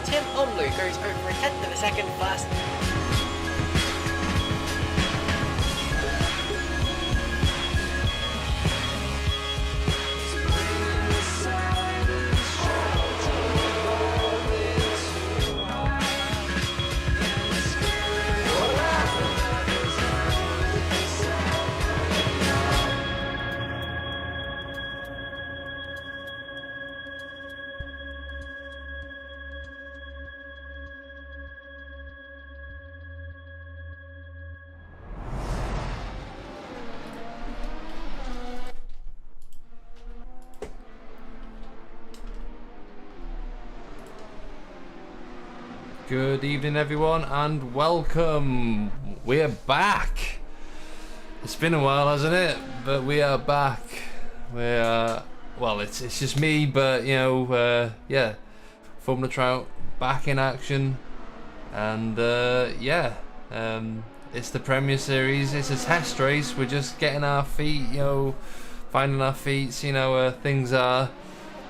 Tim Omlu goes over a tenth of a second fast. Good evening everyone and welcome. We're back. It's been a while, hasn't it? But we are back. We're well, it's just me, but you know, yeah, Formula Trout back in action, and it's the Premier Series. It's a test race. We're just getting our feet, you know, finding our feet, seeing how things are.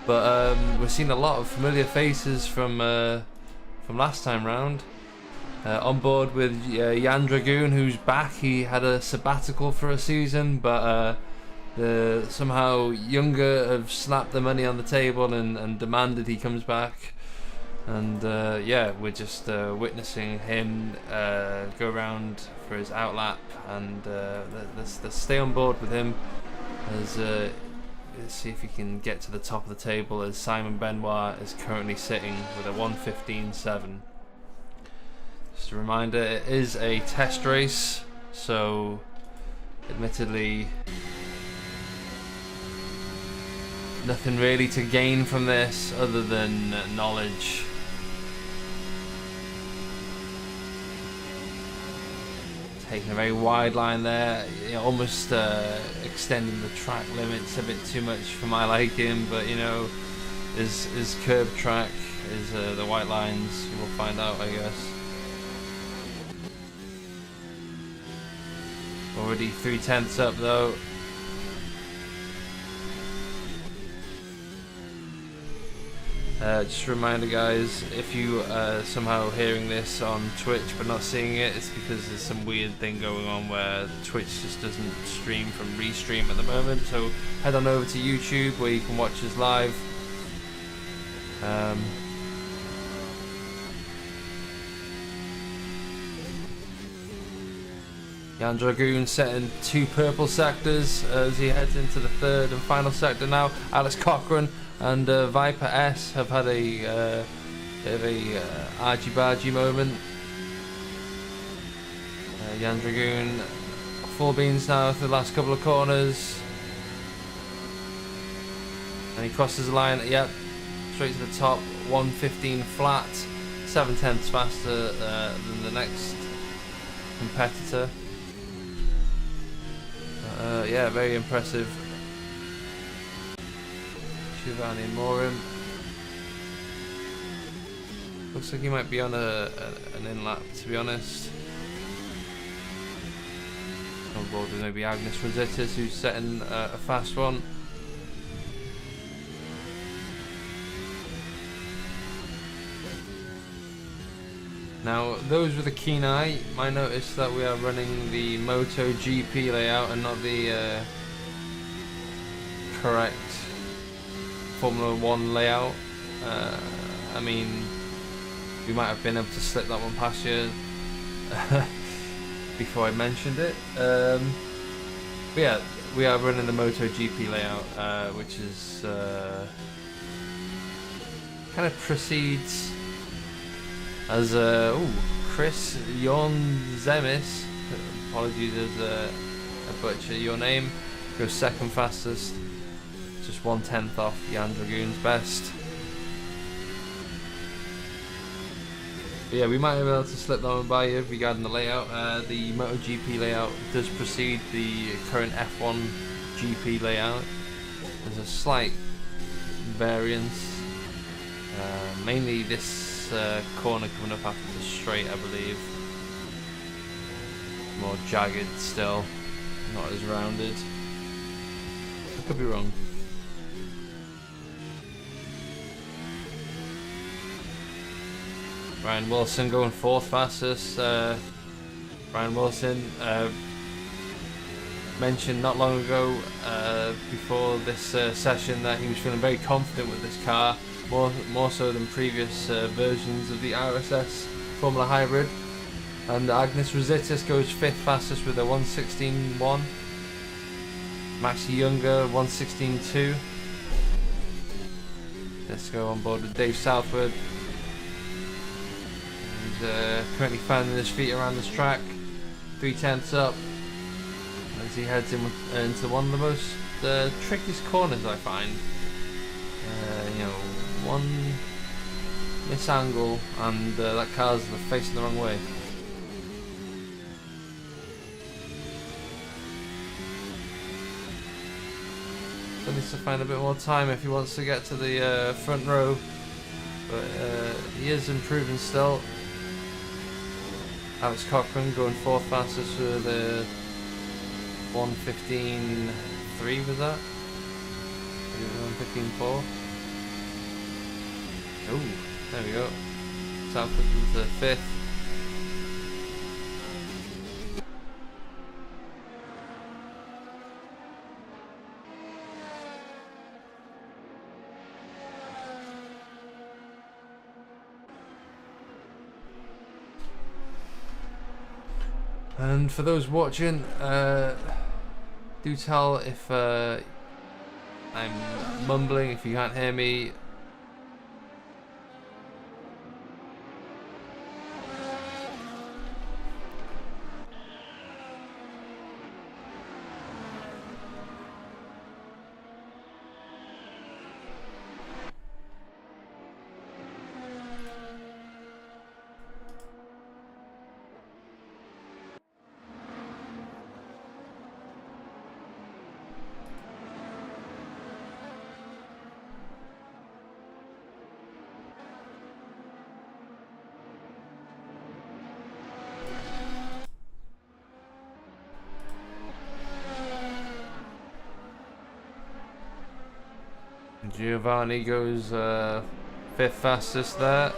But we're seeing a lot of familiar faces from last time round. On board with Jan Dragoon, who's back. He had a sabbatical for a season, but somehow Younger have slapped the money on the table and demanded he comes back. And yeah, we're just witnessing him go around for his outlap, and let's stay on board with him as let's see if he can get to the top of the table, as Simon Benoit is currently sitting with a 1:15.7. Just a reminder, it is a test race, so admittedly nothing really to gain from this other than knowledge. Taking a very wide line there, you know, almost extending the track limits a bit too much for my liking, but you know, is curb track, is the white lines, we'll find out, I guess. Already 3/10 up though. Just a reminder guys, if you somehow hearing this on Twitch but not seeing it, it's because there's some weird thing going on where Twitch just doesn't stream from Restream at the moment, so head on over to YouTube where you can watch us live. Jan Dragoon setting 2 purple sectors as he heads into the 3rd and final sector now. Alex Cochran and Viper S have had a bit of a argy-bargy moment. Jan Dragoon full beans now for the last couple of corners, and he crosses the line. Yep, straight to the top. 1:15 flat, 7/10 faster than the next competitor. Yeah, very impressive. Giovanni Morin. Looks like he might be on an in-lap, to be honest. On board with maybe Agnes Rosittis, who's setting a fast one. Now, those with a keen eye might notice that we are running the MotoGP layout and not the correct Formula 1 layout. I mean, we might have been able to slip that one past you before I mentioned it. But yeah, we are running the MotoGP layout, which is kind of proceeds as Chris Zemis, apologies as I butcher your name, goes second fastest, just 1/10 off Jan Dragoon's best. But yeah, we might have been able to slip that one by you regarding the layout. The MotoGP layout does precede the current F1 GP layout. There's a slight variance, mainly this corner coming up after the straight, I believe. More jagged still, not as rounded. I could be wrong. Ryan Wilson going 4th fastest. Ryan Wilson mentioned not long ago before this session that he was feeling very confident with this car, more so than previous versions of the RSS Formula Hybrid. And Agnes Rositis goes 5th fastest with a 1:16.1. Maxi Younger 1:16.2. Let's go on board with Dave Southwood. He's currently finding his feet around this track. 3/10 up as he heads into one of the most trickiest corners I find. You know, one misangle and that car's facing the wrong way. Still needs to find a bit more time if he wants to get to the front row, but he is improving still. Alex Cochran going 4th fastest with a 1:15.3, was that? 1:15.4. Oh, there we go. Southwood into 5th. And for those watching, do tell if I'm mumbling, if you can't hear me. Giovanni goes 5th fastest there.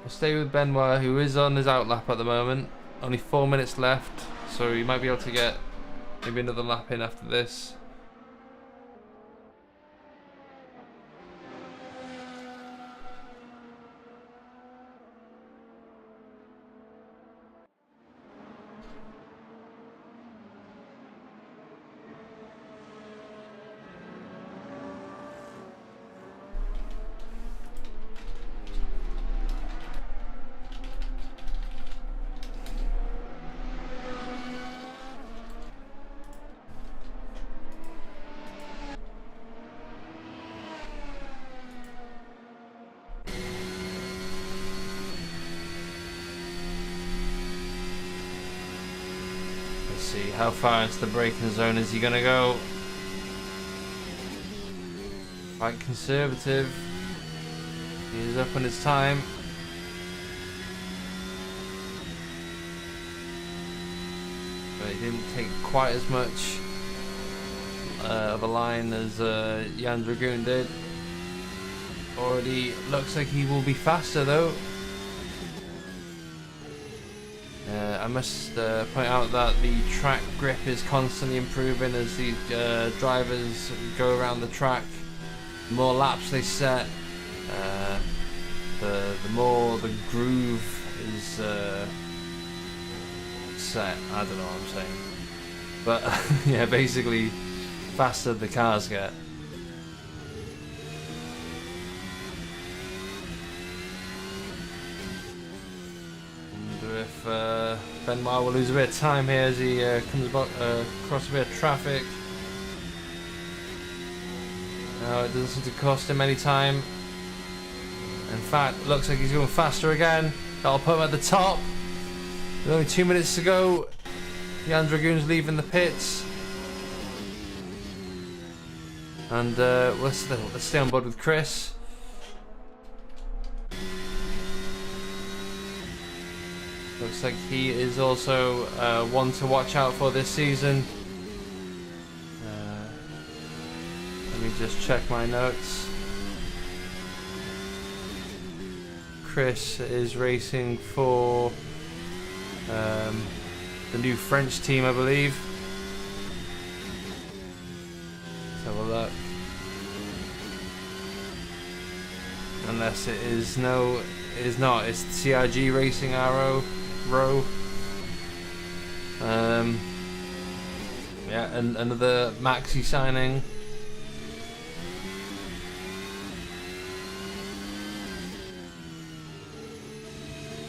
We'll stay with Benoit, who is on his outlap at the moment. Only 4 minutes left, so he might be able to get maybe another lap in after this. See how far into the braking zone is he gonna go. Quite conservative. He's up on his time. But he didn't take quite as much of a line as Jan Dragoon did. Already looks like he will be faster though. I must point out that the track grip is constantly improving as the drivers go around the track. The more laps they set, the more the groove is set. I don't know what I'm saying, but yeah, basically, faster the cars get. If Benoit will lose a bit of time here as he comes across a bit of traffic. No, it doesn't seem to cost him any time. In fact, it looks like he's going faster again. That'll put him at the top. With only 2 minutes to go. Jan Dragoon's leaving the pits. And let's stay on board with Chris. Looks like he is also one to watch out for this season. Let me just check my notes. Chris is racing for the new French team, I believe. Let's have a look. Unless it is, no, it is not. It's CRG Racing Row. Yeah, and another Maxi signing.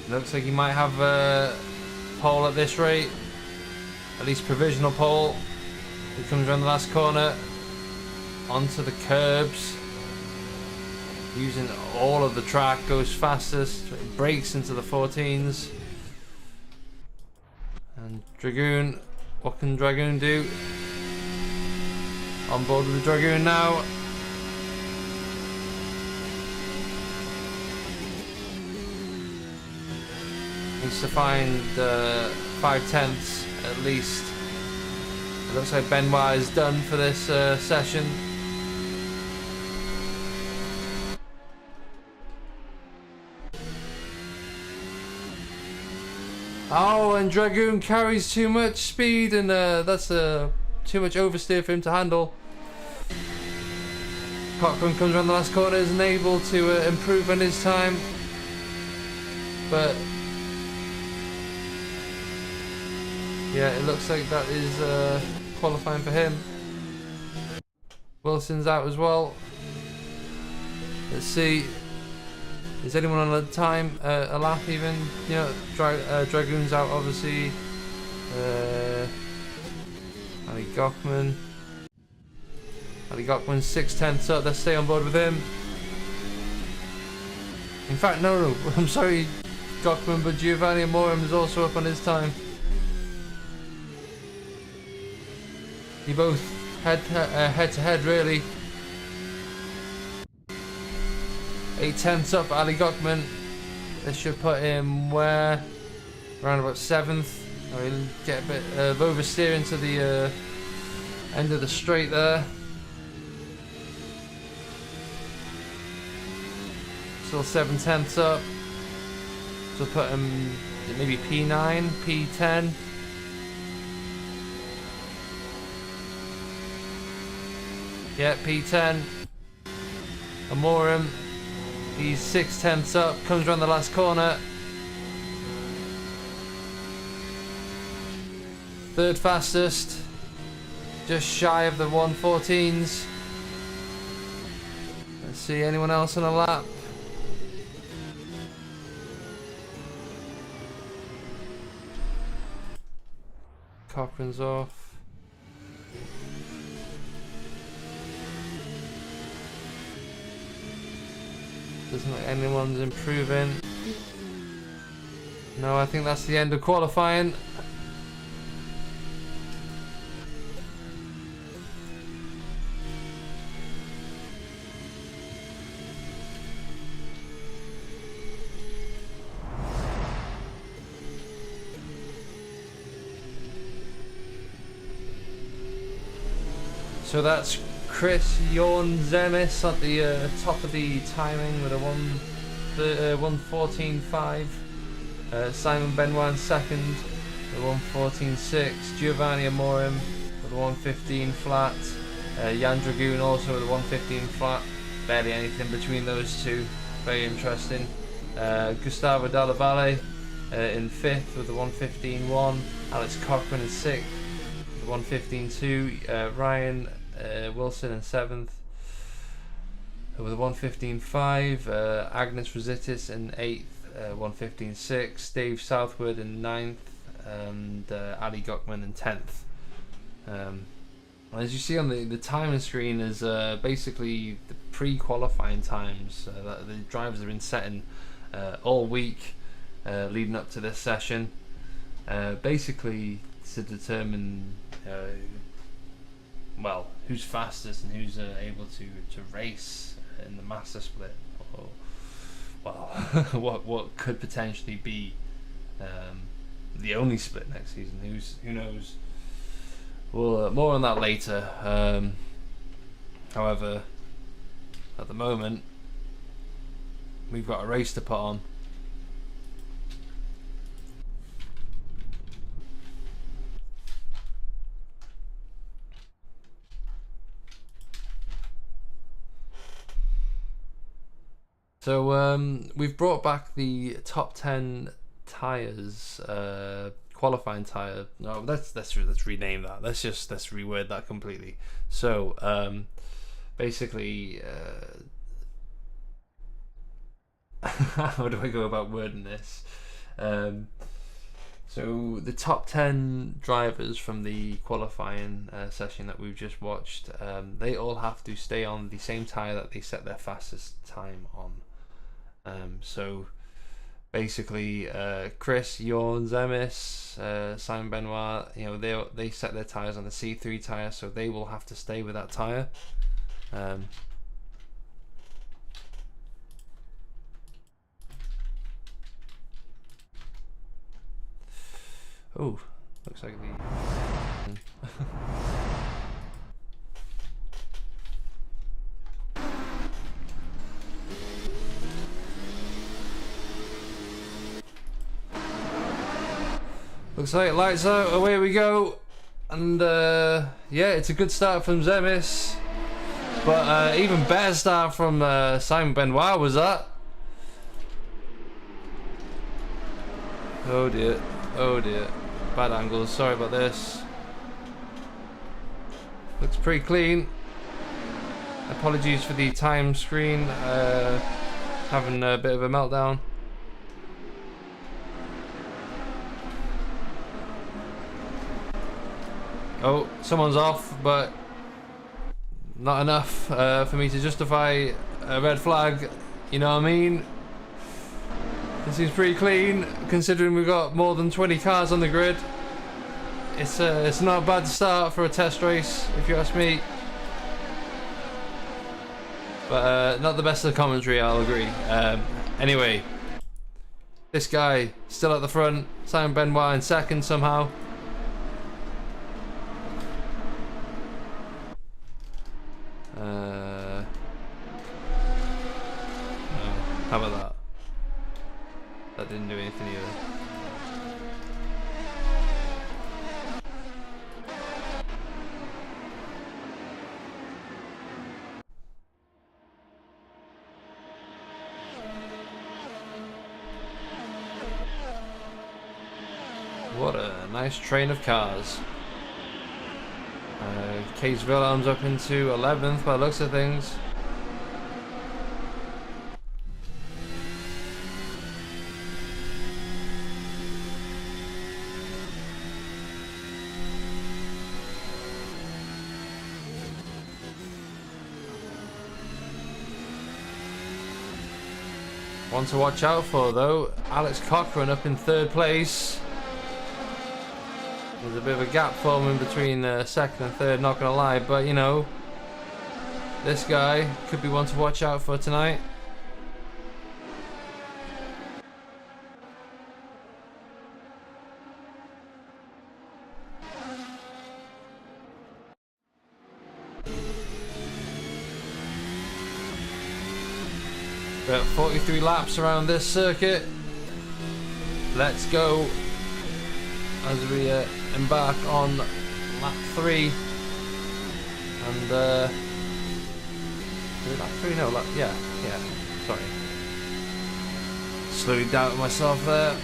Looks like he might have a pole at this rate, at least provisional pole. He comes around the last corner, onto the curbs, using all of the track, goes fastest, breaks into the 14s. And Dragoon, what can Dragoon do? On board with the Dragoon now. Needs to find 5/10 at least. It looks like Benoit is done for this session. Oh, and Dragoon carries too much speed, and that's too much oversteer for him to handle. Cochran comes around the last corner, isn't able to improve on his time, but yeah, it looks like that is qualifying for him. Wilson's out as well. Let's see. Is anyone on a time, a lap even? You know, Dragoon's out obviously. Ali Gochman. Ali Gochman's 6/10 up. Let's stay on board with him. In fact, no, I'm sorry, Gochman, but Giovanni Amorim is also up on his time. You both head to head really. 8/10 up, Ali Gochman. This should put him where? Around about 7th. Oh, he'll get a bit of oversteer into the end of the straight there. Still 7/10 up. So put him maybe P9, P10. Yeah, P10. Amorim. He's 6/10 up, comes around the last corner. Third fastest, just shy of the 114s. Let's see, anyone else on a lap? Cochran's off. Doesn't look like anyone's improving. No, I think that's the end of qualifying. So that's Chris Jorn-Zemis at the top of the timing with a 1:14.5. Simon Benoit in second with a 1:14.6. Giovanni Amorim with a 1:15 flat. Jan Dragoon also with a 1:15 flat. Barely anything between those two. Very interesting. Gustavo Dalla Valle in 5th with a 1:15.1. Alex Cochran in 6th with a 1:15.2. Ryan Wilson in 7th with a 1:15.5. Agnes Rositis in 8th, 1:15.6. Dave Southwood in 9th, and Ali Gochman in 10th. As you see on the timing screen is basically the pre-qualifying times that the drivers have been setting all week leading up to this session, basically to determine well, who's fastest and who's able to wrace in the master split, or well, what could potentially be the only split next season. Who knows? Well, more on that later. However, at the moment, we've got a race to put on. So we've brought back the top 10 tires, qualifying tire. No, let's rename that. Let's reword that completely. So basically, how do I go about wording this? So the top 10 drivers from the qualifying session that we've just watched, they all have to stay on the same tyre that they set their fastest time on. So basically, Chris, Jorn, Zemis, Simon Benoit, you know, they set their tyres on the C3 tyre, so they will have to stay with that tyre. Oh, looks like the looks like lights out, away we go. And yeah, it's a good start from Zemis, but even better start from Simon Benoit was that. Oh dear, oh dear. Bad angles, sorry about this. Looks pretty clean. Apologies for the time screen, having a bit of a meltdown. Oh, someone's off, but not enough for me to justify a red flag, you know what I mean? This seems pretty clean, considering we've got more than 20 cars on the grid. It's not a bad start for a test race, if you ask me. But not the best of the commentary, I'll agree. Anyway, this guy still at the front, Simon Benoit in second somehow. No, how about that? That didn't do anything either. What a nice train of cars. Case Wilhelm's up into 11th by the looks of things. One to watch out for though, Alex Cochran up in 3rd place. There's a bit of a gap forming between 2nd and 3rd, not gonna lie, but you know, this guy could be one to watch out for tonight. About 43 laps around this circuit. Let's go as we embark on lap 3. And lap 3? No, yeah, sorry. Slowly doubted myself there.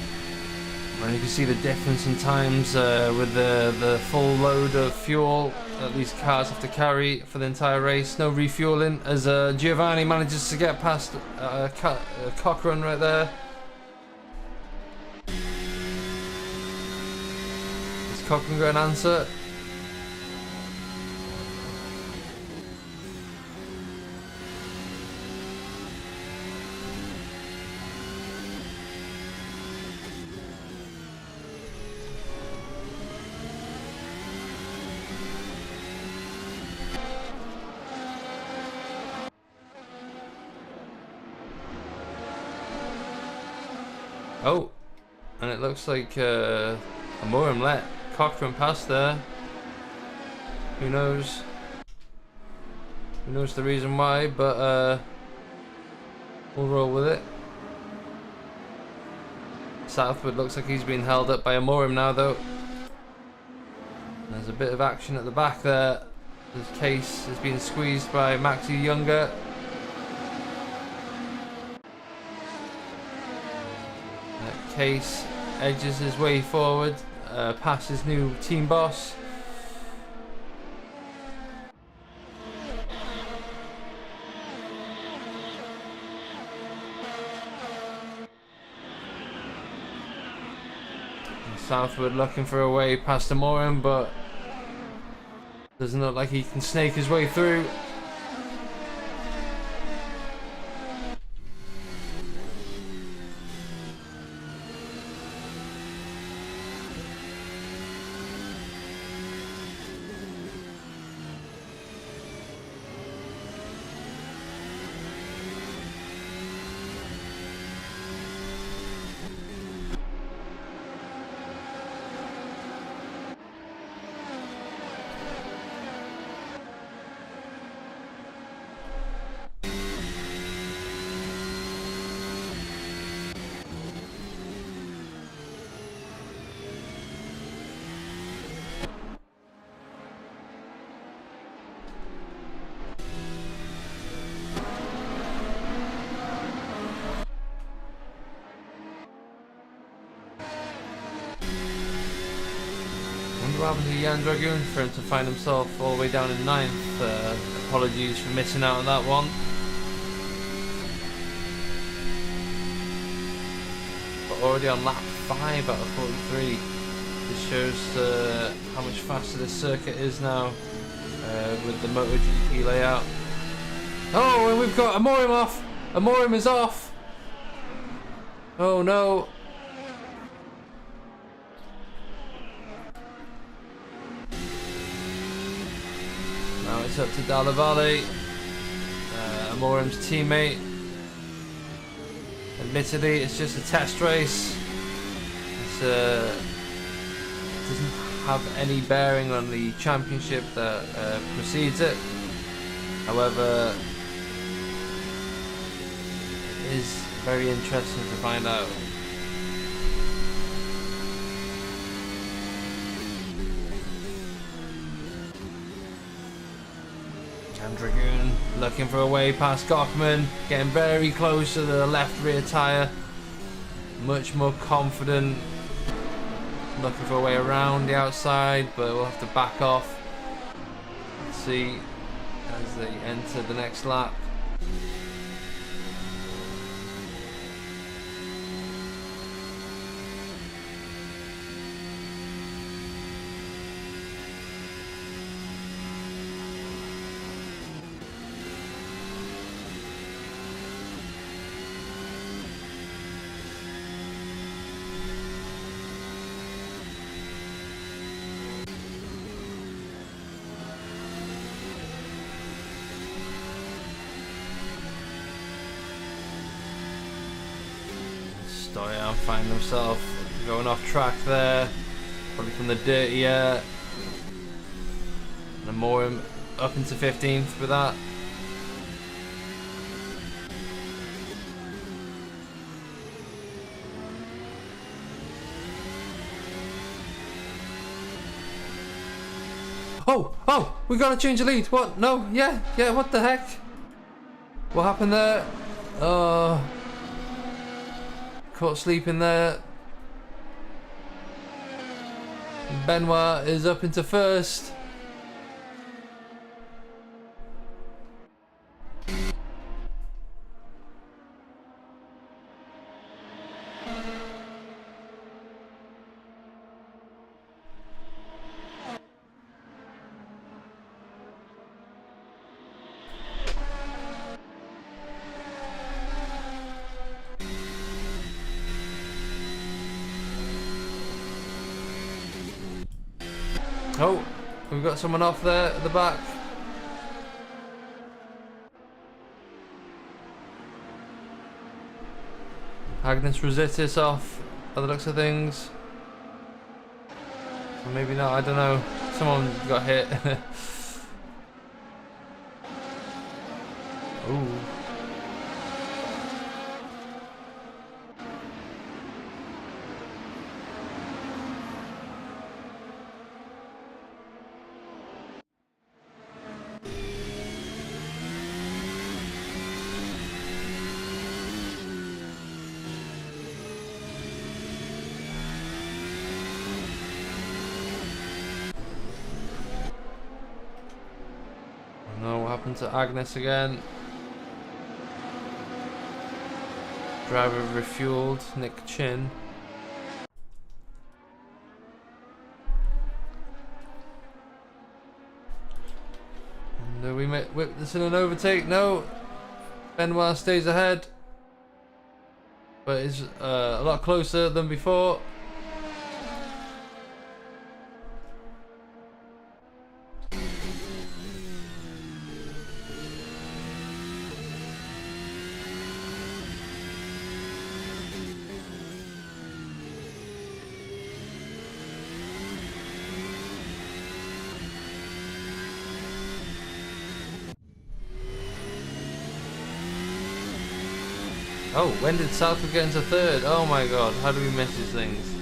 And you can see the difference in times with the full load of fuel that these cars have to carry for the entire race. No refueling as Giovanni manages to get past Cochran right there. Is Cochran got an answer? Oh, and it looks like Amorim let Cochran pass there. Who knows? Who knows the reason why, but we'll roll with it. Southwood looks like he's been held up by Amorim now though. There's a bit of action at the back there. His case has been squeezed by Maxi Younger. Case edges his way forward, past his new team boss. Southwood looking for a way past Amorim, but doesn't look like he can snake his way through. What happened to Jan Dragoon for him to find himself all the way down in 9th? Apologies for missing out on that one. But already on lap 5 out of 43. This shows how much faster this circuit is now with the MotoGP layout. Oh, and we've got Amorim off! Amorim is off! Oh no! Now it's up to Dalla Valle, Amorim's teammate. Admittedly, it's just a test race. It doesn't have any bearing on the championship that precedes it. However, it is very interesting to find out. Dragoon looking for a way past Gochman, getting very close to the left rear tyre, much more confident, looking for a way around the outside, but we'll have to back off. Let's see as they enter the next lap. Stoyan finding himself going off track there, probably from the dirty air. And Amorim up into 15th with that. Oh, we gotta change the lead. What? No, yeah, what the heck? What happened there? Caught sleeping there. Benoit is up into first. Oh, we've got someone off there at the back. Agnes Rositis off by the looks of things. Or maybe not, I don't know. Someone got hit. Ooh. into Agnes again. Driver refueled, Nick Chin. And we might whip this in an overtake. No, Benoit stays ahead, but is a lot closer than before. Oh, when did Southwood get into third? Oh my god, how do we miss these things?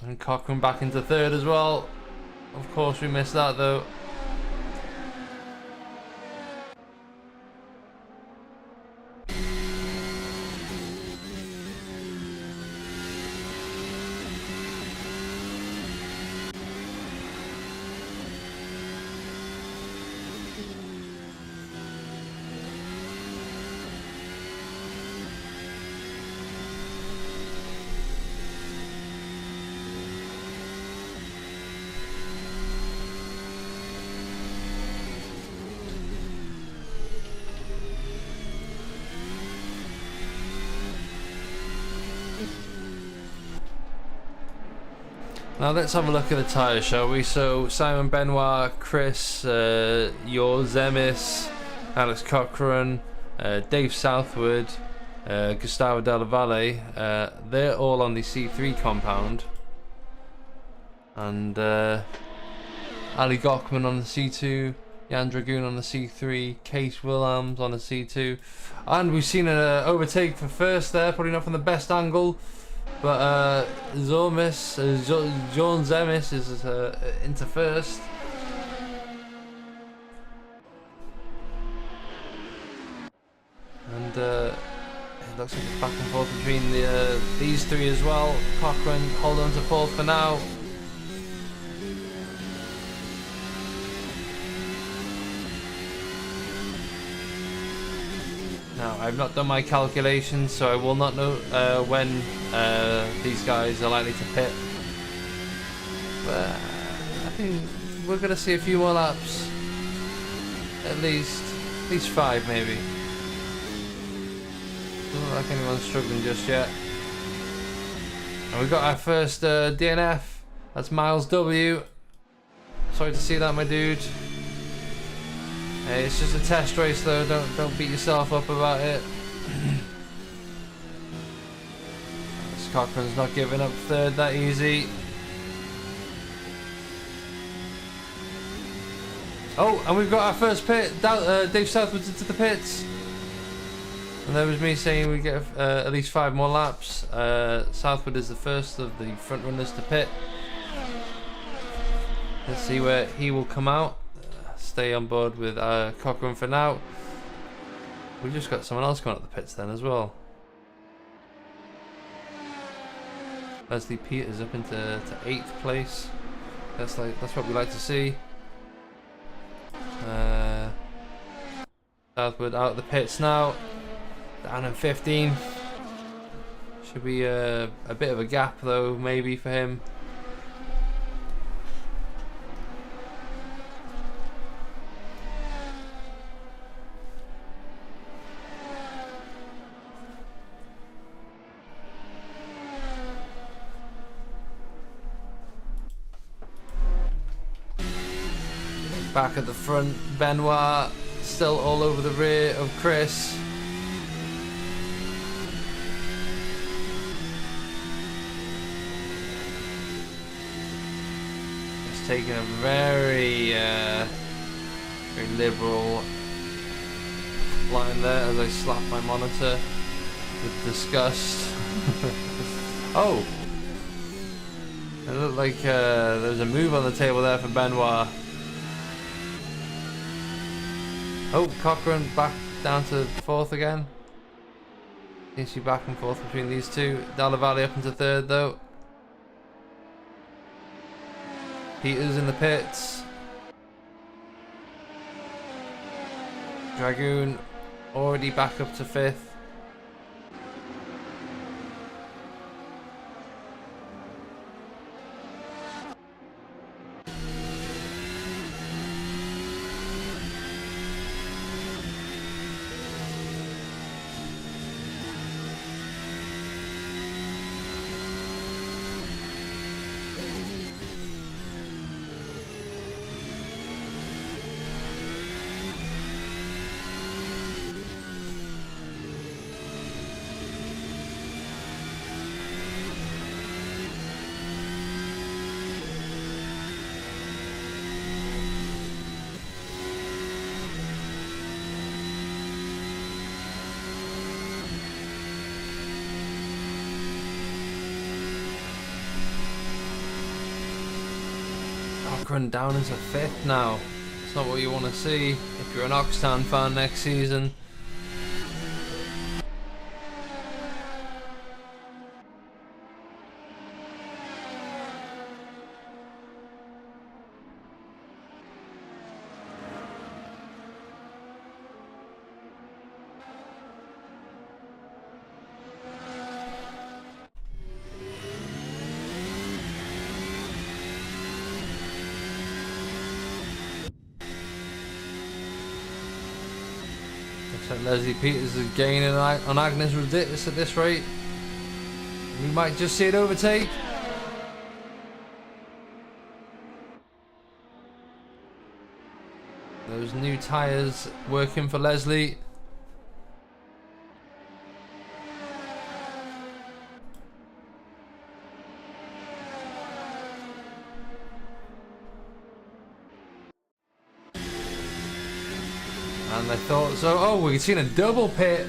And Cochrane back into third as well. Of course we missed that though. Now let's have a look at the tyres, shall we? So Simon Benoit, Chris, Zemis, Alex Cochrane, Dave Southwood, Gustavo Della Valle, they're all on the C3 compound. And Ali Gochman on the C2, Jan Dragoon on the C3, Case Williams on the C2. And we've seen an overtake for first there, probably not from the best angle. But John Zemis is into first. And it looks like it's back and forth between these three as well. Cochrane hold on to fourth for now. Now, I've not done my calculations, so I will not know when these guys are likely to pit. But I think we're going to see a few more laps. At least 5 maybe. Doesn't look like anyone's struggling just yet. And we've got our first DNF. That's Miles W. Sorry to see that, my dude. Hey, it's just a test race though, don't beat yourself up about it. Cochrane's not giving up third that easy. Oh, and we've got our first pit. Dave Southwood's into the pits. And there was me saying we get at least 5 more laps. Southwood is the first of the front runners to pit. Let's see where he will come out. Stay on board with Cochrane for now. We just got someone else coming up the pits then as well. Leslie Peters up into 8th place. That's what we like to see. Southwood out of the pits now. Down in 15th. Should be a bit of a gap though, maybe for him. Back at the front, Benoit still all over the rear of Chris. It's taking a very liberal line there as I slap my monitor with disgust. Oh! It looked like there was a move on the table there for Benoit. Oh, Cochrane back down to 4th again. Seems to be back and forth between these two. Dalla Valle up into 3rd though. Peters in the pits. Dragoon already back up to 5th. Cochrane down into 5th now. It's not what you want to see if you're an Oxtown fan next season. So Leslie Peters is gaining on Agnes Rudis at this rate. We might just see it overtake. Those new tyres working for Leslie. And I thought so. Oh, we've seen a double pit.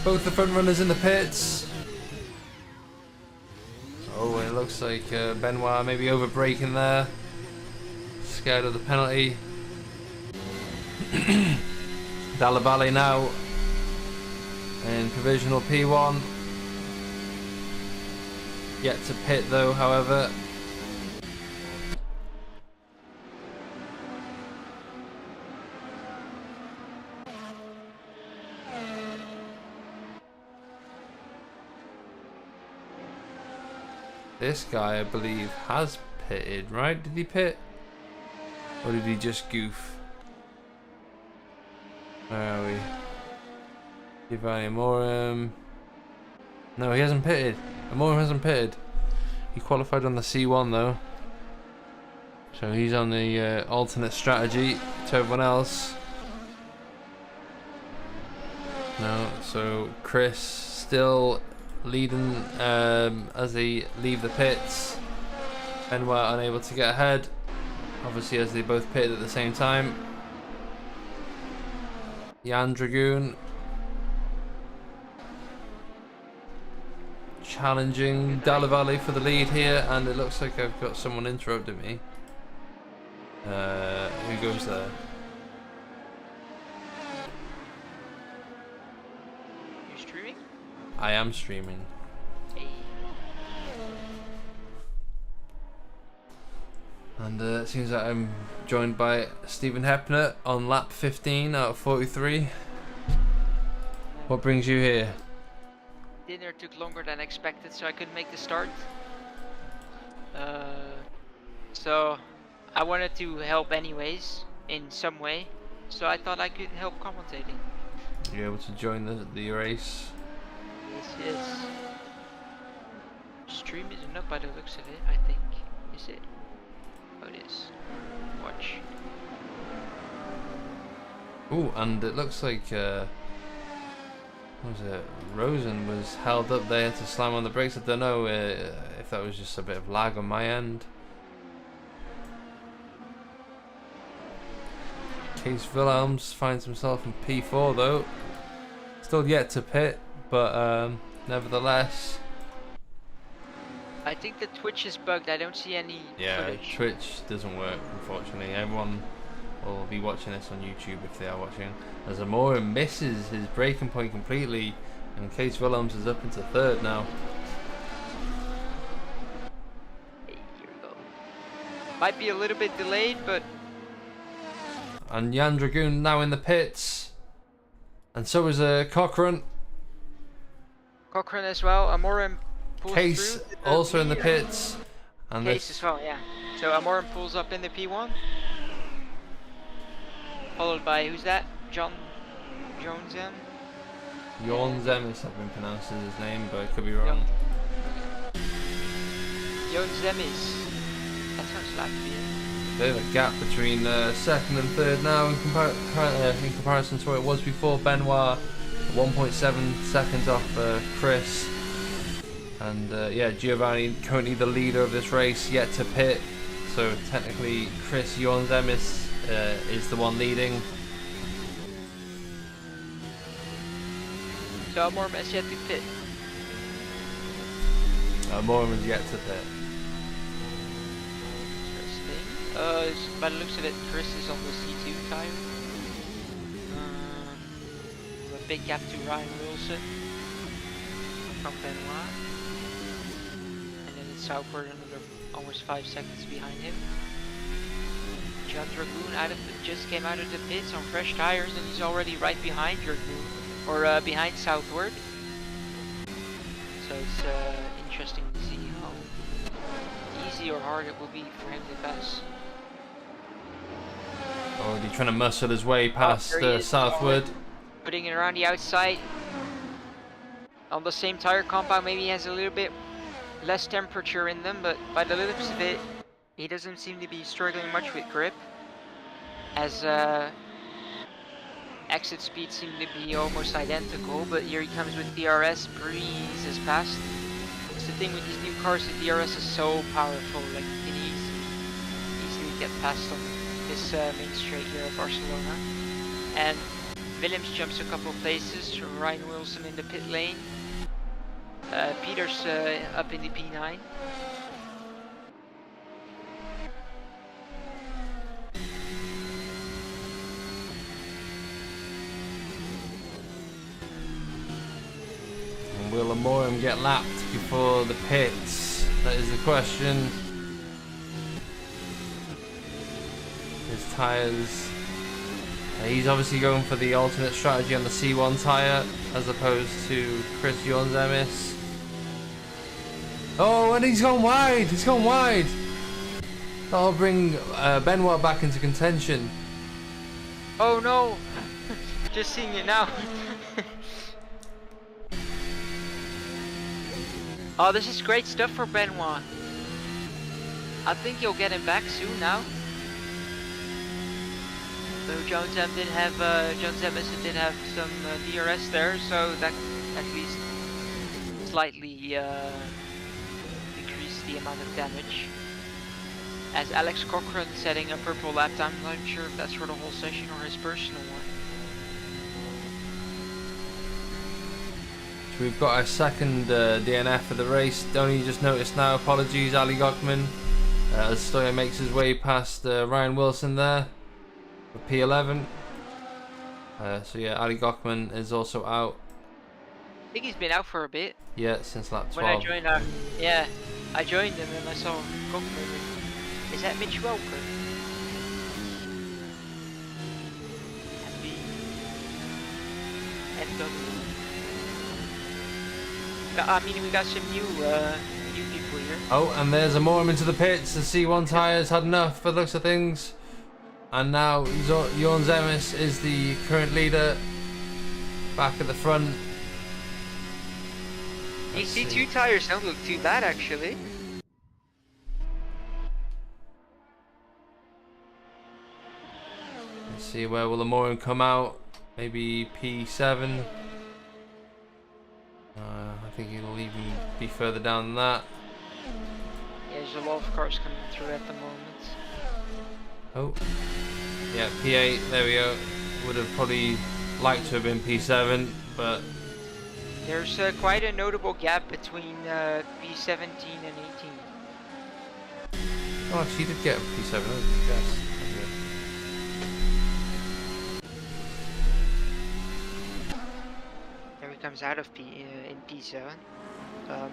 Both the front runners in the pits. Oh, it looks like Benoit maybe over braking there. Scared of the penalty. Dalla Valle now in provisional P1. Yet to pit though, however. This guy, I believe, has pitted, right? Did he pit? Or did he just goof? Where are we? Giovanni Amorim. No, he hasn't pitted. Amorim hasn't pitted. He qualified on the C1 though. So he's on the alternate strategy to everyone else. No, so Chris still leading as they leave the pits. Benoit unable to get ahead, obviously, as they both pitted at the same time. Jan Dragoon challenging Dalla Valle for the lead here, and it looks like I've got someone interrupting me. Who goes there? You streaming? I am streaming. Hey. And it seems that I'm joined by Stephen Hepner on lap 15 out of 43. What brings you here? Dinner took longer than expected, so I couldn't make the start. So I wanted to help anyways, in some way. So I thought I could help commentating. You're able to join the race? Yes. Stream isn't up by the looks of it, I think. Is it? Oh, it is. watch. Ooh, and it looks like what was it? Rosen was held up there to slam on the brakes. I don't know if that was just a bit of lag on my end. Case Wilhelms finds himself in P4 though. Still yet to pit, but nevertheless. I think the Twitch is bugged. I don't see any footage. Twitch doesn't work, unfortunately. Everyone will be watching this on YouTube if they are watching. As Amora misses his braking point completely, and Case Wilhelms is up into third now. Hey, here we go. Might be a little bit delayed, but... And Jan Dragoon now in the pits. And so is Cochrane. Cochrane as well. Amorim pulls Case through. also in the pits. And Case as well, yeah. So Amorim pulls up in the P1. Followed by, who's that? John Jonesem? Jorn Zemis, I've been pronouncing his name, but I could be wrong. Jonesemis. That sounds Latvian. Bit of a gap between second and third now in comparison to what it was before. Benoit 1.7 seconds off Chris. And yeah, Giovanni currently the leader of this race, yet to pit. So technically Chris Jorn Zemis is the one leading. So Amorim has yet to pit. Moorman is yet to pit. Interesting. By the looks of it, Chris is on the C2 tire. A big gap to Ryan Wilson from Benoit. And then it's southward another almost 5 seconds behind him. John Dragoon just came out of the pits on fresh tires, and he's already right behind Dragoon, or behind Southward. So it's interesting to see how easy or hard it will be for him to pass. Already trying to muscle his way past Southward. Putting it around the outside. On the same tire compound, maybe he has a little bit less temperature in them, but by the looks of it, he doesn't seem to be struggling much with grip, as exit speeds seem to be almost identical. But here he comes with DRS, breezes past. It's the thing with these new cars, the DRS is so powerful, like you can easily get past on this main straight here at Barcelona. And Willems jumps a couple places from Ryan Wilson in the pit lane. Peters up in the P9. And will Amorim get lapped before the pits? That is the question. His tyres. He's obviously going for the alternate strategy on the C1 tyre as opposed to Chris Jorn Zemis. Oh, and he's gone wide! He's gone wide! That'll bring Benoit back into contention. Oh no! Just seeing it now. Oh, this is great stuff for Benoit. I think you'll get him back soon now. So John Zemis did have some DRS there, so that at least slightly decreased the amount of damage. As Alex Cochrane setting a purple lap time, I'm not sure if that's for the whole session or his personal one. So we've got our second DNF of the race. Only just noticed now, apologies Ali Gochman, as Stoya makes his way past Ryan Wilson there for P11. So yeah, Ali Gochman is also out. I think he's been out for a bit. Yeah, since lap 12. When I joined I joined him and I saw Gochman. Is that Mitch Welker? I mean, we got some new people here. Oh, and there's a Amorim into the pits. The C1 tyres had enough for the looks of things. And now Jorn Zemis is the current leader, back at the front. AC2 tires don't look too bad, actually. see where will the Morin come out. Maybe P7. I think it'll even be further down than that. Yeah, there's a lot of cars coming through at the moment. Oh, yeah, P8. There we go. Would have probably liked to have been P7, but There's quite a notable gap between P17 and 18. oh, she did get a P7. I guess. There he comes out of in P7.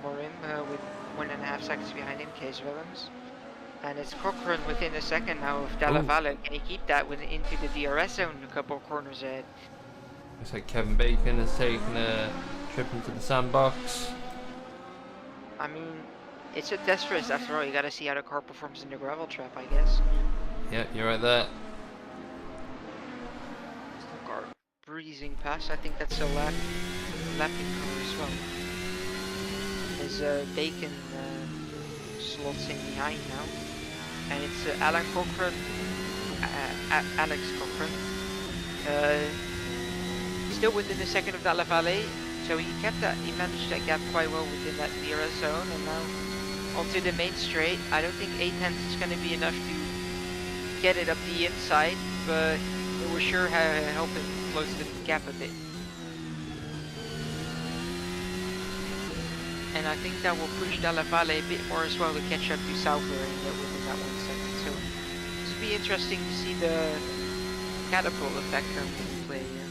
Morim with 1.5 seconds behind him, Case Willems. And it's Cochrane within a second now of Della Valle. Can he keep that into the DRS zone a couple of corners ahead? Looks like Kevin Bacon has taken a trip into the sandbox. I mean, it's a test race after all. You gotta see how the car performs in the gravel trap, I guess. Yeah, you're right there. Still car breezing past. I think that's a lapping car as well. As Bacon slots in behind now. And it's Alan Cochrane, Alex Cochrane. Still within a second of Della Valle. So he managed that gap quite well within that DRS zone, and now onto the main straight. I don't think 8/10 is going to be enough to get it up the inside, but it will sure help him close the gap a bit. And I think that will push Della Valle a bit more as well to catch up to Sauber within that 1 second. So this will be interesting to see the catapult effect come into play here.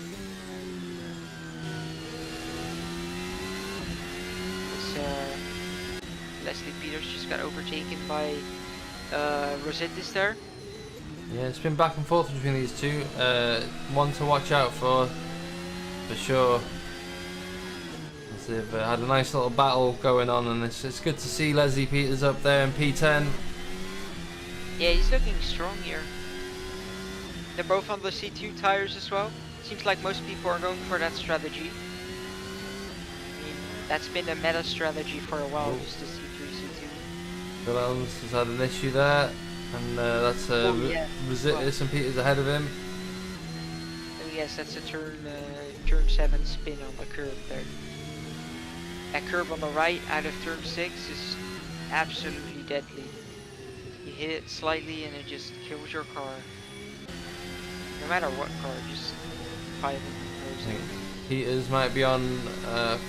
Leslie Peters just got overtaken by Rosittis there. Yeah, it's been back and forth between these two. One to watch out for sure. As they've had a nice little battle going on, and it's good to see Leslie Peters up there in P10. Yeah, he's looking strong here. They're both on the C2 tires as well. Seems like most people are going for that strategy. That's been a meta strategy for a while, just to C3, C2. Willems has had an issue there, and that's Rosittis and Peters ahead of him. Oh yes, that's a turn 7 spin on the curve there. That curve on the right out of turn 6 is absolutely deadly. You hit it slightly and it just kills your car. No matter what car, just 5 closing. Peters might be on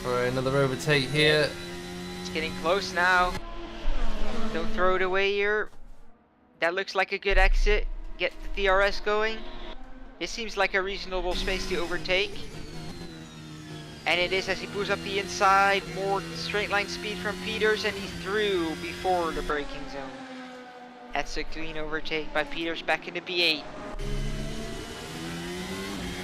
for another overtake here. It's getting close now. Don't throw it away here. That looks like a good exit. Get the DRS going. This seems like a reasonable space to overtake. And it is as he pulls up the inside. More straight line speed from Peters, and he's through before the braking zone. That's a clean overtake by Peters back into P8.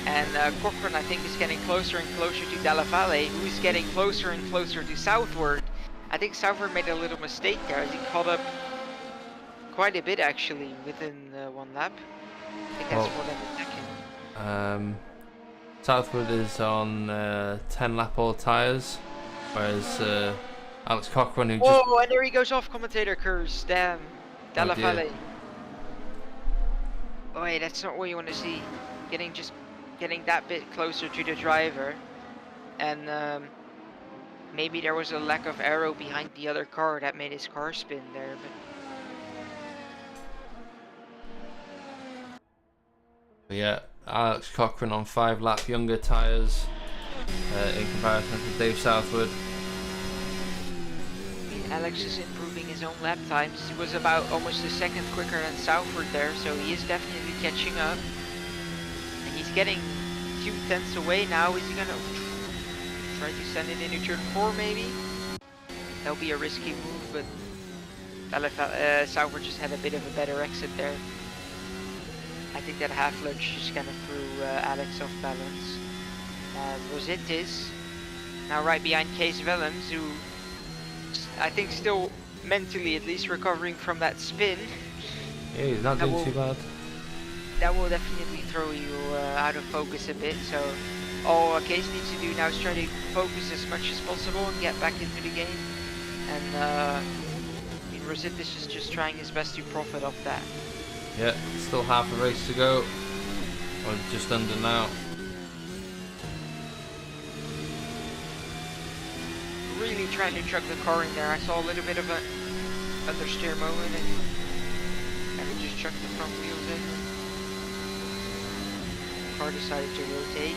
And Cochrane, I think, is getting closer and closer to Della Valle, who is getting closer and closer to Southward. I think Southward made a little mistake there, as he caught up quite a bit actually within 1 lap. I think that's more than a second. Southward is on 10 lap all tyres, whereas Alex Cochrane, who Whoa, and there he goes off commentator curves. Damn, Della Valle. Oh wait, that's not what you want to see. Getting that bit closer to the driver, and maybe there was a lack of aero behind the other car that made his car spin there. But yeah, Alex Cochrane on 5 lap younger tyres in comparison to Dave Southwood. Alex is improving his own lap times. He was about almost a second quicker than Southward there, so he is definitely catching up. He's getting 2/10 away now. Is he gonna try to send it into turn 4 maybe? That'll be a risky move, but Sauber just had a bit of a better exit there. I think that half lunge just kind of threw Alex off balance. Rosittis now right behind Case Willems, who I think still mentally at least recovering from that spin. Yeah, he's not doing too bad. That will definitely throw you out of focus a bit, so all Case needs to do now is try to focus as much as possible and get back into the game. And Rosittis is just trying his best to profit off that. Yeah, still half a race to go. Or just under now. Really trying to chug the car in there. I saw a little bit of a understeer moment and it just chucked the front wheels in. The car decided to rotate.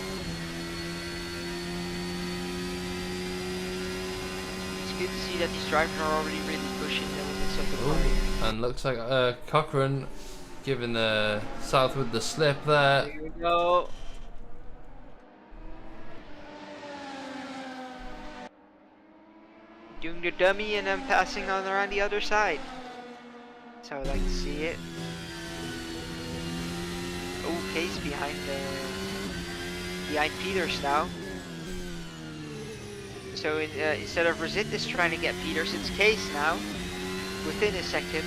It's good to see that these drivers are already really pushing the limits of the car. And looks like Cochrane giving the Southwood the slip there. Here we go. Doing the dummy and then passing on around the other side. That's how I like to see it. Oh, Case behind Peters now. So instead of Rosittis trying to get Peters, it's Case now. Within a second.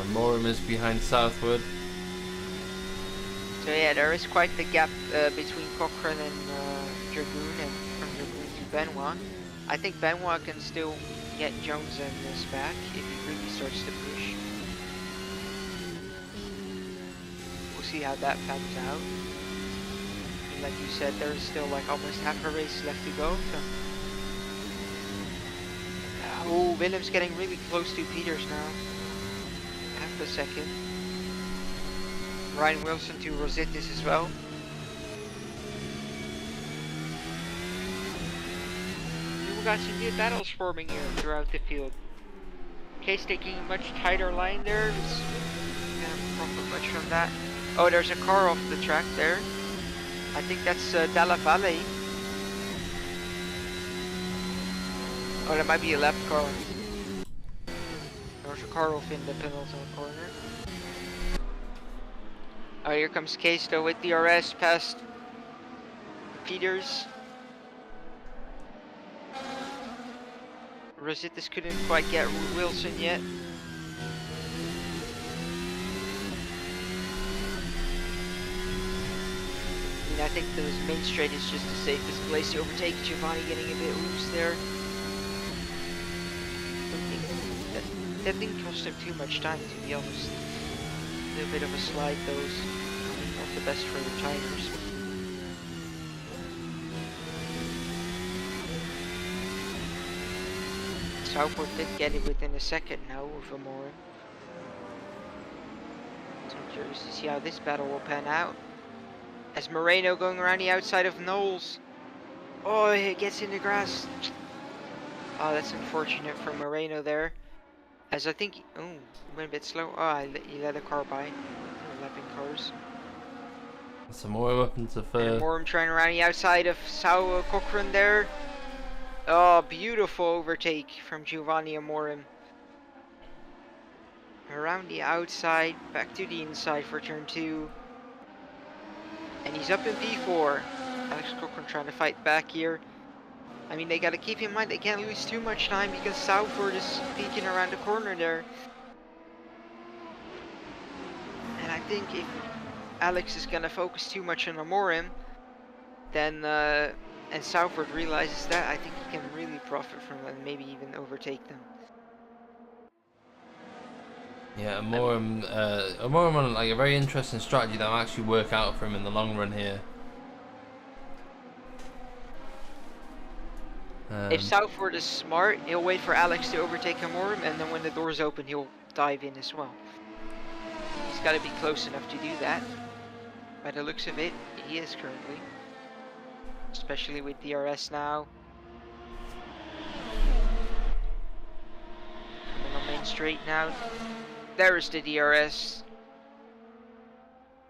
And Morum is behind Southwood. So yeah, there is quite the gap between Cochrane and Dragoon, and from Dragoon to Benoit. I think Benoit can still get Jones and this back if he really starts to push. We'll see how that pans out. And like you said, there's still like almost half a race left to go. So. Oh, Willem's getting really close to Peters now. Half a second. Ryan Wilson to Rosittis as well. We've got some good battles forming here throughout the field. Case taking a much tighter line there. Just can't profit much from that. Oh, there's a car off the track there. I think that's Dalla Valle. Oh, that might be a lap car. There's a car off in the Pendleton corner. Oh, here comes Case though with DRS past Peters. Rosittis couldn't quite get Wilson yet. I think the main straight is just the safest place to overtake. Giovanni getting a bit loose there. That didn't cost him too much time, to be honest. A little bit of a slide, those not the best for the tires. Southwood did get it within a second now with Amore. So I'm curious to see how this battle will pan out. As Moreno going around the outside of Knowles. Oh, he gets in the grass. Oh, that's unfortunate for Moreno there. As I think, oh, he went a bit slow. Oh, he let a car by. They're lapping cars. Some more weapons of And Morum trying around the outside of Cochrane there. Oh, beautiful overtake from Giovanni Amorim. Around the outside, back to the inside for turn 2. And he's up in P4. Alex Cochrane trying to fight back here. I mean, they gotta keep in mind they can't lose too much time because Southwood is peeking around the corner there. And I think if Alex is gonna focus too much on Amorim, then and Southwood realizes that, I think he can really profit from that and maybe even overtake them. Yeah, Amorim on like a very interesting strategy that will actually work out for him in the long run here. If Southwood is smart, he'll wait for Alex to overtake Amorim, and then when the doors open, he'll dive in as well. He's got to be close enough to do that. By the looks of it, he is currently. Especially with DRS now. Coming on main straight now. There is the DRS.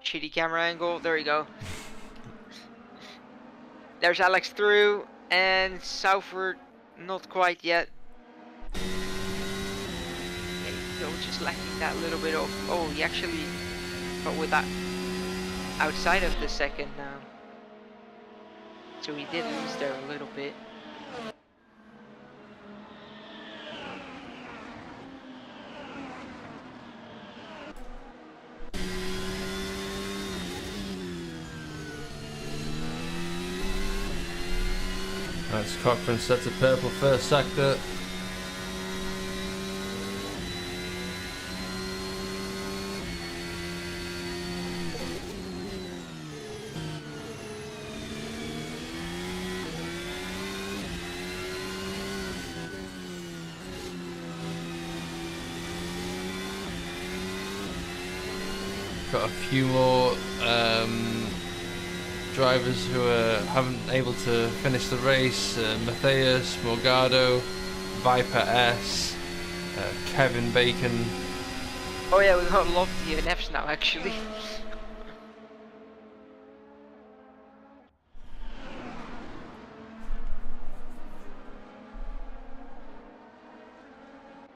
Shitty camera angle. There we go. There's Alex through. And Southwood, not quite yet. Still just lacking that little bit of. Oh, he actually. But with that outside of the second now. So he did lose there a little bit. That's Cochrane sets a purple first sector. got a few more drivers who haven't able to finish the race. Matthias, Morgado, Viper S, Kevin Bacon. Oh yeah, we got a lot of DNFs now actually.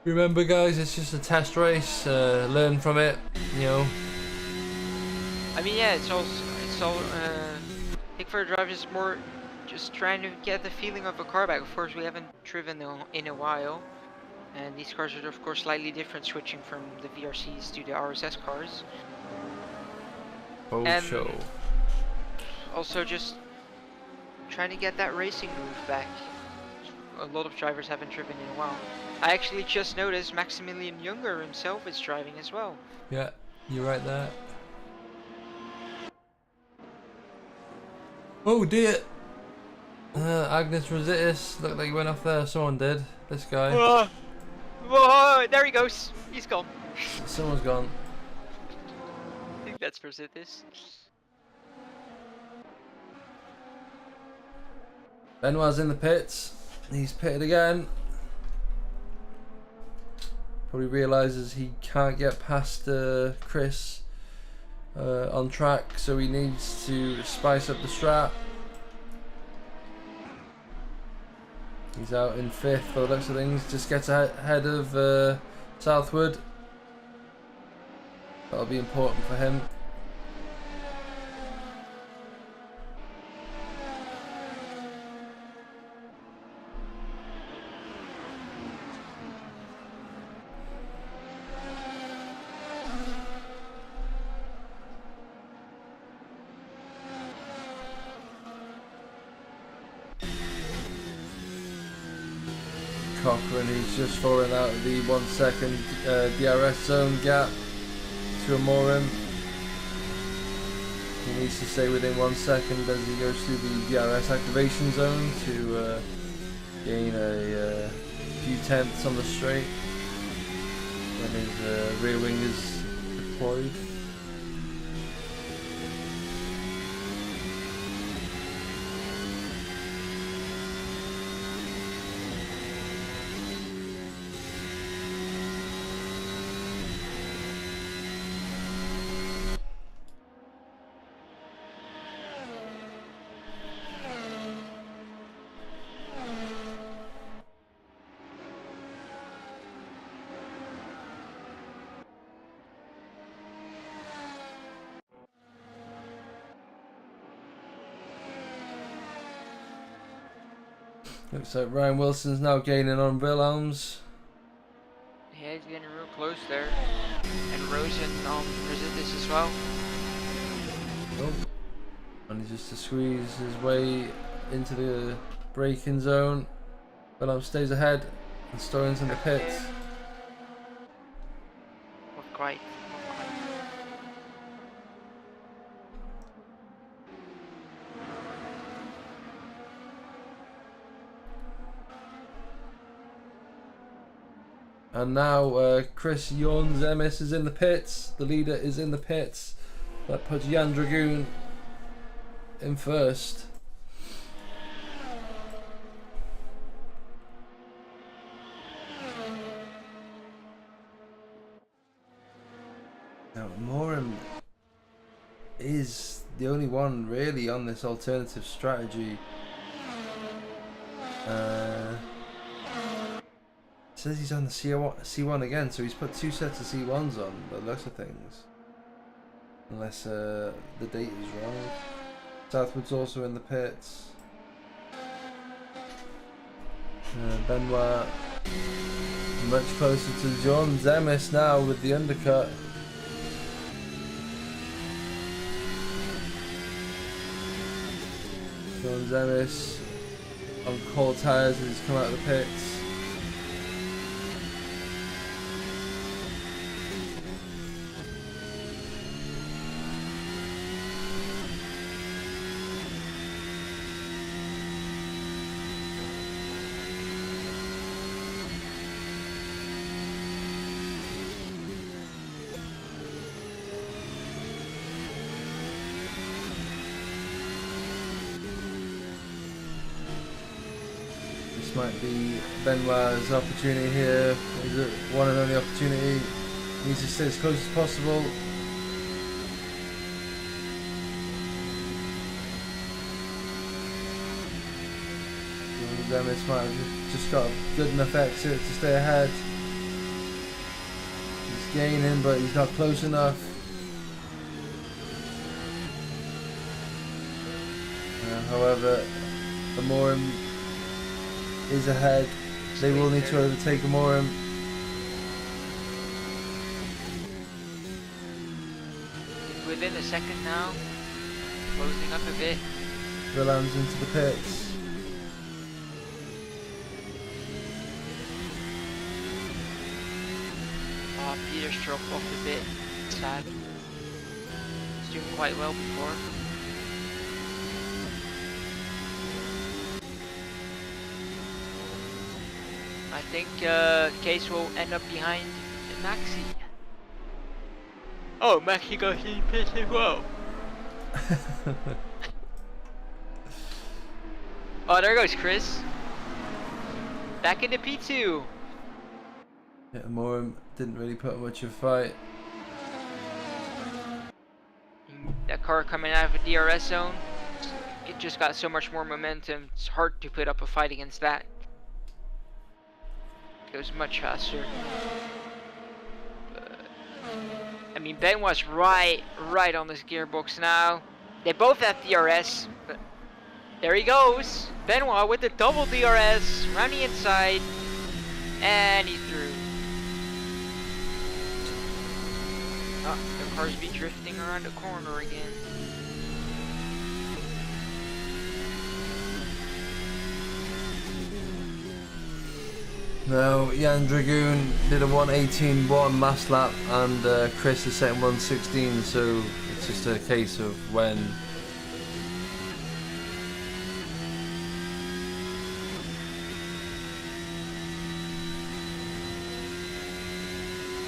Remember guys, it's just a test race, learn from it, you know. I mean, yeah, it's all, I think for the drivers it's more just trying to get the feeling of a car back. Of course, we haven't driven in a while, and these cars are of course slightly different, switching from the VRCs to the RSS cars. Oh, And show. also just trying to get that racing move back. A lot of drivers haven't driven in a while. I actually just noticed Maximilian Younger himself is driving as well. Yeah, you're right there. Oh dear! Agnes Rositis, looked like he went off there. Someone did. This guy. Whoa! Whoa! There he goes! He's gone. Someone's gone. I think that's Rositis. Benoit's in the pits. He's pitted again. Probably realises he can't get past Chris on track, so he needs to spice up the strat. He's out in 5th for the looks of things. Just gets ahead of Southwood. That'll be important for him. Cochrane, he's just falling out of the 1 second DRS zone gap to Amorim. He needs to stay within 1 second as he goes through the DRS activation zone to gain a few tenths on the straight when his rear wing is deployed. Looks like Ryan Wilson's now gaining on Wilhelms. Yeah, he's getting real close there. And Rosen Rositis as well. Oh. And he's just to squeeze his way into the braking zone. Wilhelm stays ahead and Stoyan's in the pits. Not quite. And now Chris Jorn Zemis is in the pits. The leader is in the pits. That puts Jan Dragoon in first. Now Morin is the only one really on this alternative strategy. Says he's on the C1 again, so he's put 2 sets of C1s on by the looks of things. Unless the date is wrong. Southwood's also in the pits. Benoit much closer to John Zemis now with the undercut. John Zemis on cold tyres as he's come out of the pits. this might be Benoit's opportunity here. Is it one and only opportunity? Needs to stay as close as possible. Demis might have just got a good enough exit to stay ahead. He's gaining, but he's not close enough. However, Amorim is ahead. They will need to overtake Amorim. Within a second now, closing up a bit. Williams into the pits. Peter's dropped off a bit. Sad. He's doing quite well before. I think Case will end up behind Maxi. Oh, Maxi goes in pit as well. Oh, there goes Chris. Back into P2. Yeah, Amorim didn't really put much of a fight. That car coming out of a DRS zone, it just got so much more momentum. It's hard to put up a fight against that. It goes much faster. I mean, Benoit's right on this gearbox now. They both have DRS, but there he goes. Benoit with the double DRS, round the inside, and he's through. Oh, the cars be drifting around the corner again. No, Jan Dragoon did a 1:18.1 last lap, and Chris is setting 1:16, so it's just a case of when.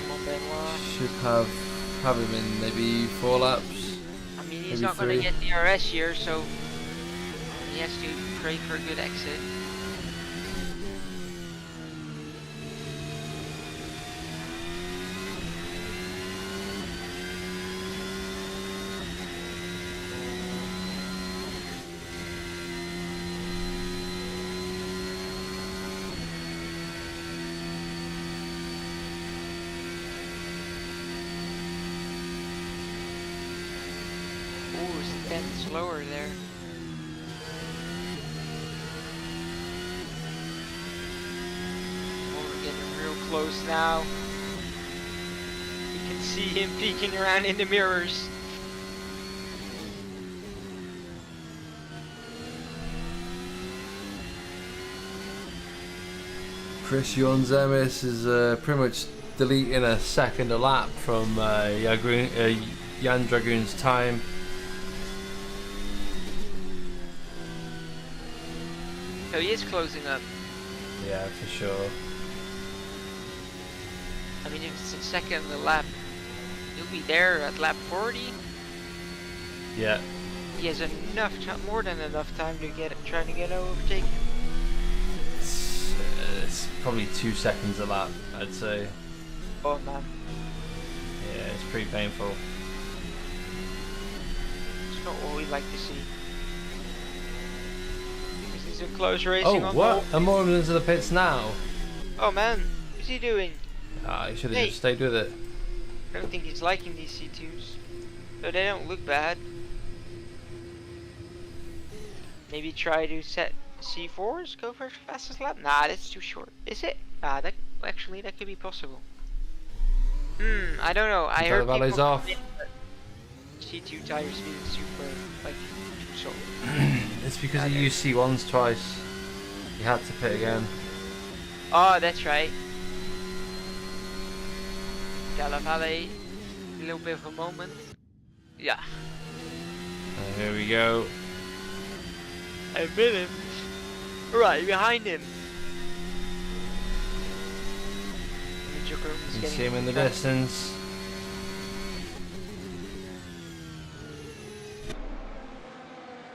Come on, Benoit. Should have him in maybe 4 laps. I mean, he's maybe not going 3. to get DRS here, so he has to pray for a good exit. Ooh, it's 10 slower there. Oh, we're getting real close now. You can see him peeking around in the mirrors. Chris Zemis is pretty much deleting a second a lap from Jan Dragoon's time. So he is closing up. Yeah, for sure. I mean, if it's a second on the lap, he'll be there at lap 40. Yeah. He has enough, more than enough time to trying to get overtaken. It's probably 2 seconds a lap, I'd say. Oh man, Yeah, it's pretty painful. it's not what we like to see. This is a close racing Oh, on what? the I'm into the pits now. Oh man, what's he doing? Ah, he should have Hey. just stayed with it. I don't think he's liking these C2s. Though they don't look bad. Maybe try to set C4s, go for fastest lap? Nah, that's too short. Is it? Nah, that could be possible. I don't know. I heard Valley's people off. complain that C2 tires being super, like, too soft. It's because he used C1s twice. He had to pit again. Oh, that's right. Della Valle, a little bit of a moment. Yeah. Here we go. I bit him. Right behind him. You can see him in the distance.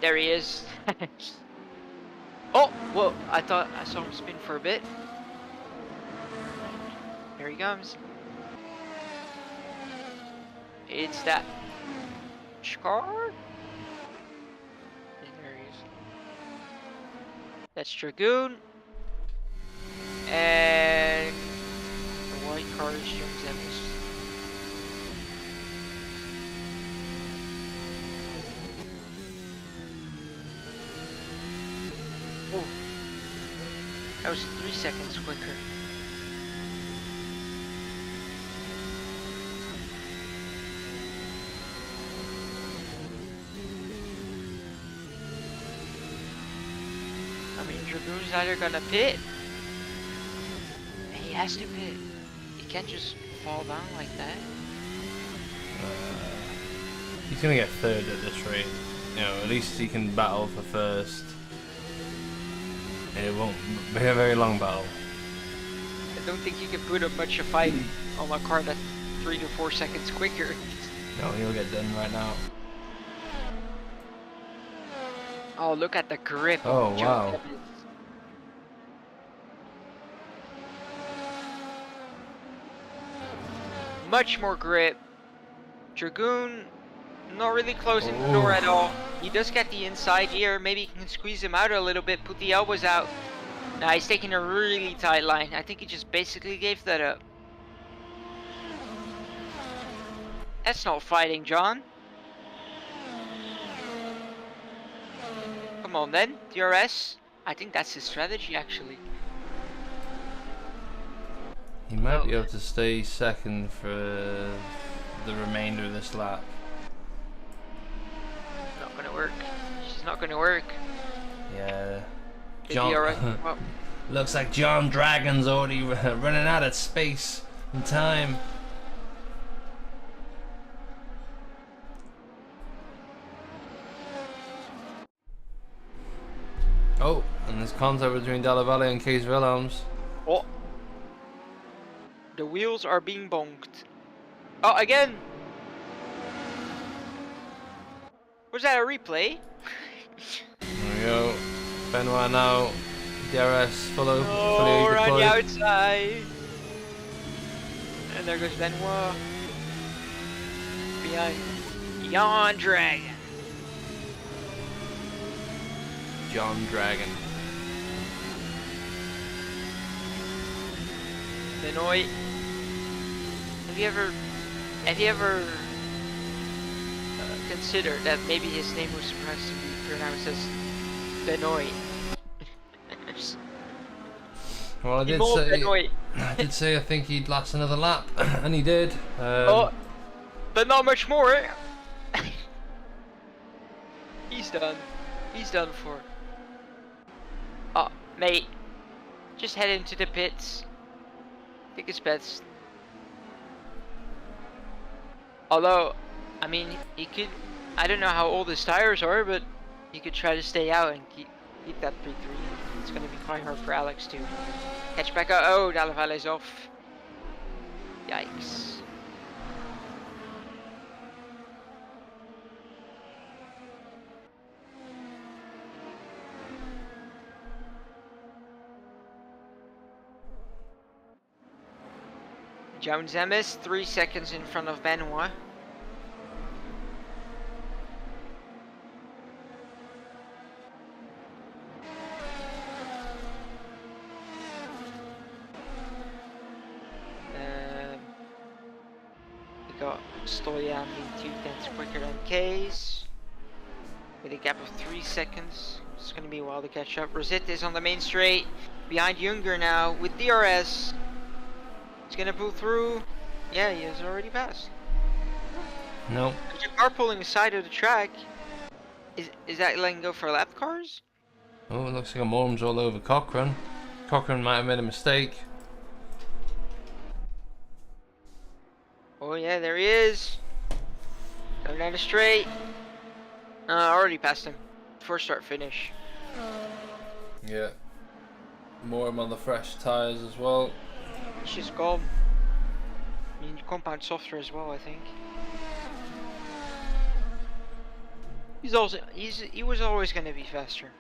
There he is. Oh, well, I thought I saw him spin for a bit. Here he comes. It's that card. There he is. That's Dragoon. And the white car is Jones Evans. Oh, that was 3 seconds quicker. I mean, Dragoon's either gonna pit. He has to pit. He can't just fall down like that. He's gonna get third at this rate. You know, at least he can battle for first. It won't be a very long battle. I don't think you can put up much of a fight on a car that's 3 to 4 seconds quicker. No, he'll get done right now. Oh, look at the grip. Oh, of wow. Jones Evans. Much more grip. Dragoon, not really closing the door at all. He does get the inside here. Maybe he can squeeze him out a little bit, put the elbows out. Now he's taking a really tight line. I think he just basically gave that up. That's not fighting, John. Come on then, DRS. I think that's his strategy actually. He might be able to stay second for the remainder of this lap. Not gonna work. She's not gonna work. Yeah. The John, DRS. Well, looks like John Dragon's already running out of space and time. Oh, and there's contact between Della Valle and Case Wilhelms. oh. The wheels are being bonked. Oh, again! Was that a replay? There we go. Benoit now. DRS fully Oh, we're on deployed. the outside. And there goes Benoit. Behind Jan Dragon. John Dragon. Benoit. Have you ever considered that maybe his name was supposed to be pronounced as Benoit? Well, I Benoit. did say I think he'd last another lap, and he did. Oh, but not much more. He's done. He's done for. Oh, mate. Just head into the pits. Think it's best. Although, I mean, he could. I don't know how old his tires are, but he could try to stay out and keep that P3. It's gonna be quite hard for Alex to catch back up. Oh, Della Valle's off. Yikes. Jones Emis, 3 seconds in front of Benoit. We got Stoyan being 2/10 quicker than Case, with a gap of 3 seconds. It's going to be a while to catch up. Rosette is on the main straight, behind Junger now with DRS. He's gonna pull through. Yeah, he has already passed. No. There's a car pulling the side of the track. Is that letting go for lap cars? Oh, it looks like a Morm's all over Cochrane. Cochrane might have made a mistake. Oh yeah, there he is. Going down the straight. Already passed him. Before start finish. Yeah. Morm on the fresh tyres as well. He's just gone. I mean, compound softer as well, I think. He was always gonna be faster.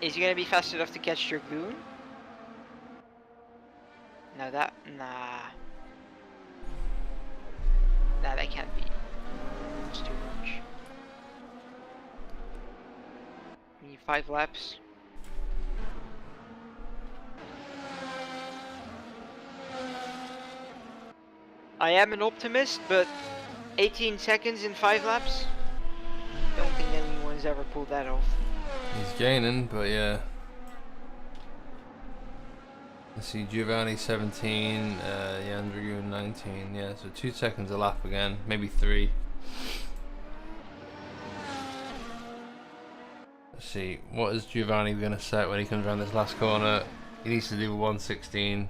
Is he gonna be fast enough to catch Dragoon? No, nah. Nah, that can't be. It's too much. We need 5 laps. I am an optimist, but 18 seconds in 5 laps? Don't think anyone's ever pulled that off. He's gaining, but yeah. Let's see, Giovanni 17, Jan Dragoon 19. Yeah, so 2 seconds a lap again, maybe 3. Let's see, what is Giovanni going to set when he comes around this last corner? He needs to do a 116.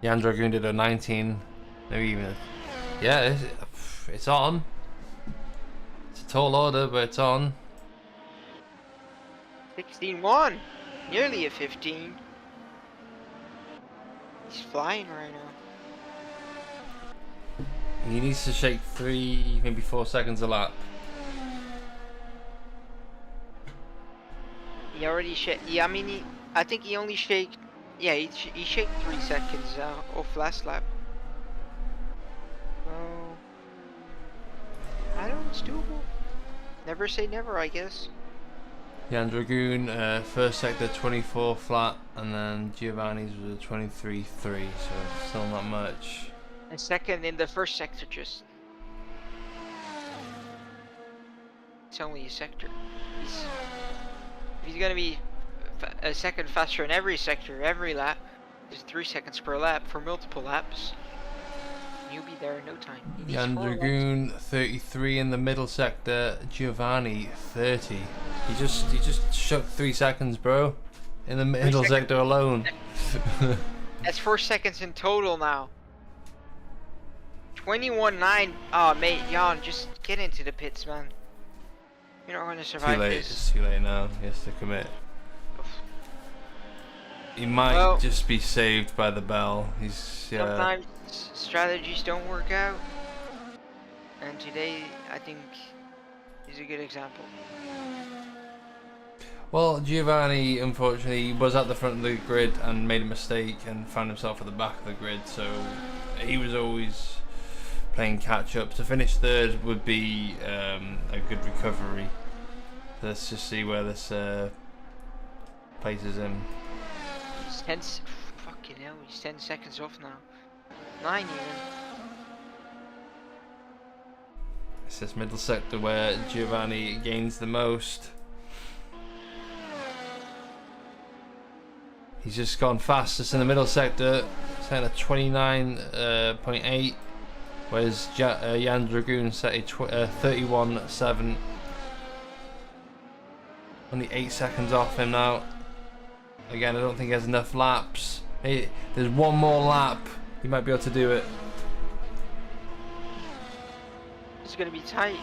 Jan Dragoon did a 19. Maybe even yeah, it's on. It's a tall order, but it's on. 16-1, nearly a 15. He's flying right now. He needs to shake 3, maybe 4 seconds a lap. He already shaked. Yeah, I mean, I think he only shaked. Yeah, he shaked 3 seconds off last lap. Oh, I don't know, it's doable. Never say never, I guess. Jan Dragoon, first sector 24 flat, and then Giovanni's was a 23.3, so still not much. And second in the first sector, just. It's only a sector. He's gonna be a second faster in every sector, every lap. Just 3 seconds per lap for multiple laps. You'll be there in no time. Jan Dragoon 33 in the middle sector, Giovanni 30. He just shook 3 seconds, bro, in the middle sector alone. That's 4 seconds in total now. 21.9. Oh, mate, Jan, just get into the pits, man. You're not going to survive this. It's too late now. He has to commit. He might just be saved by the bell. Sometimes strategies don't work out, and today I think is a good example. Well, Giovanni unfortunately was at the front of the grid and made a mistake and found himself at the back of the grid, so he was always playing catch up. To finish third would be a good recovery. Let's just see where this places him. He's 10. Fucking hell, he's 10 seconds off now. 9 even. It's this middle sector where Giovanni gains the most. He's just gone fastest in the middle sector, set a 29.8, whereas Jan Dragoon set a 31.7. Only 8 seconds off him now. Again, I don't think he has enough laps. Hey, there's one more lap. He might be able to do it. It's gonna be tight.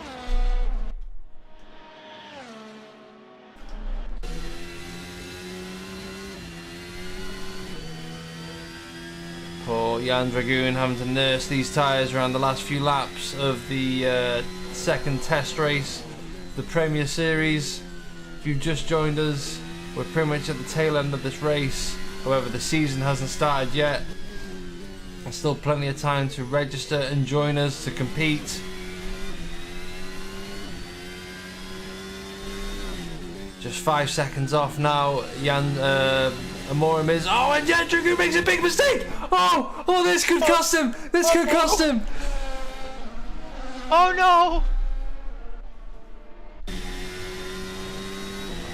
For Jan Dragoon having to nurse these tyres around the last few laps of the second test race, the Premier Series. If you've just joined us, we're pretty much at the tail end of this race. However, the season hasn't started yet. There's still plenty of time to register and join us to compete. Just 5 seconds off now. Amorim is. Oh, and Jan Dragoon makes a big mistake. Oh, this could cost him. This could cost him. Oh no!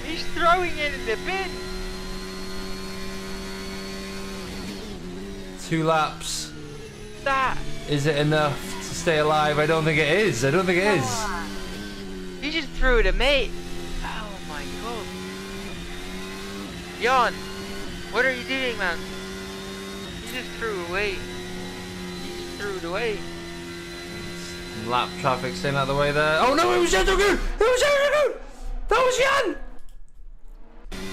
He's throwing it in the bin. 2 laps. That. Is it enough to stay alive? I don't think it is. I don't think it is. He just threw it a mate. Oh my god. Jan, what are you doing, man? You just threw it away. You just threw it away. Lap traffic staying out of the way there. Oh no, it was Jan Dragoon! It was Jan Dragoon! That was Jan!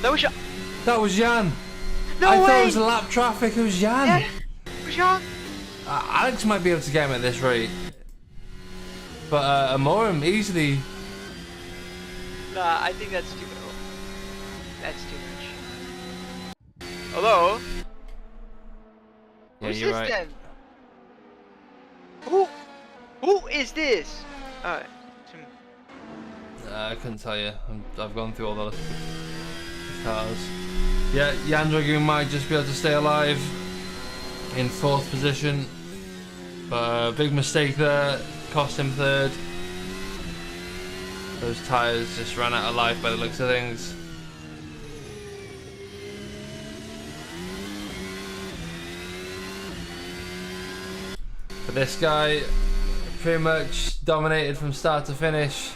That was Jan. That was Jan. No I way! thought it was lap traffic. It was Jan. Yeah, it was Jan. Alex might be able to get him at this rate, but Amorim easily. Nah, I think that's too low. That's too much. Hello? Yeah, Who's you're this right. then? Who is this? I couldn't tell you. I've gone through all the cars. Yeah, Jan Dragoon might just be able to stay alive in 4th position. But big mistake there, cost him 3rd. Those tyres just ran out of life by the looks of things. But this guy pretty much dominated from start to finish.